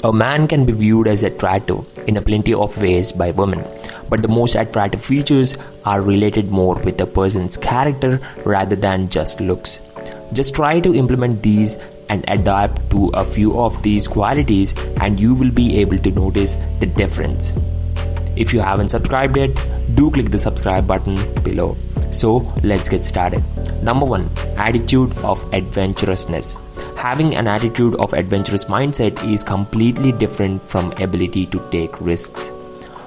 A man can be viewed as attractive in a plenty of ways by women, but the most attractive features are related more with a person's character rather than just looks. Just try to implement these and adapt to a few of these qualities and you will be able to notice the difference. If you haven't subscribed yet, do click the subscribe button below. So let's get started. Number 1. Attitude of adventurousness. Having an attitude of adventurous mindset is completely different from ability to take risks.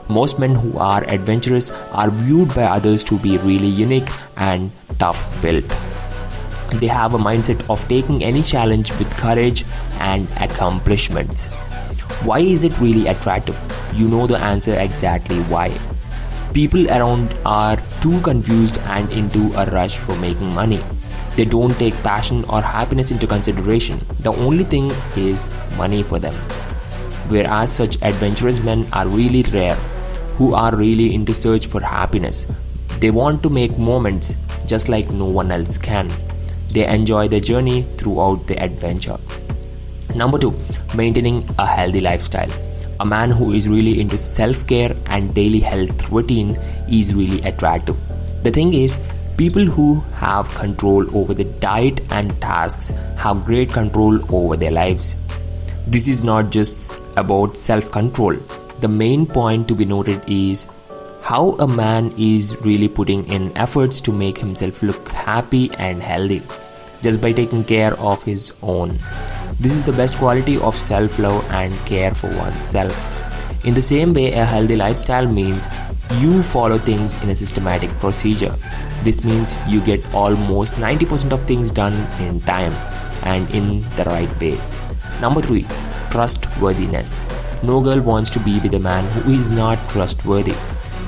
Most men who are adventurous are viewed by others to be really unique and tough built. They have a mindset of taking any challenge with courage and accomplishments. Why is it really attractive? You know the answer exactly why. People around are too confused and into a rush for making money. They don't take passion or happiness into consideration. The only thing is money for them. Whereas such adventurous men are really rare, who are really into search for happiness. They want to make moments just like no one else can. They enjoy the journey throughout the adventure. Number 2. Maintaining a healthy lifestyle. A man who is really into self-care and daily health routine is really attractive. The thing is, people who have control over the diet and tasks have great control over their lives. This is not just about self-control. The main point to be noted is how a man is really putting in efforts to make himself look happy and healthy just by taking care of his own. This is the best quality of self-love and care for oneself. In the same way, a healthy lifestyle means you follow things in a systematic procedure. This means you get almost 90% of things done in time and in the right way. Number 3. Trustworthiness. No girl wants to be with a man who is not trustworthy.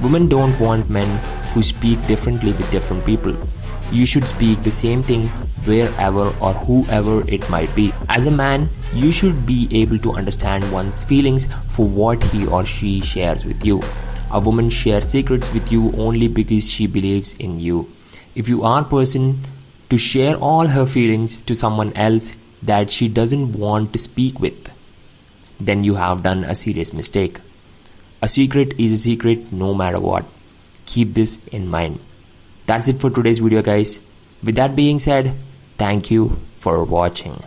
Women don't want men who speak differently with different people. You should speak the same thing wherever or whoever it might be. As a man, you should be able to understand one's feelings for what he or she shares with you. A woman shares secrets with you only because she believes in you. If you are a person to share all her feelings to someone else that she doesn't want to speak with, then you have done a serious mistake. A secret is a secret no matter what. Keep this in mind. That's it for today's video, guys. With that being said, thank you for watching.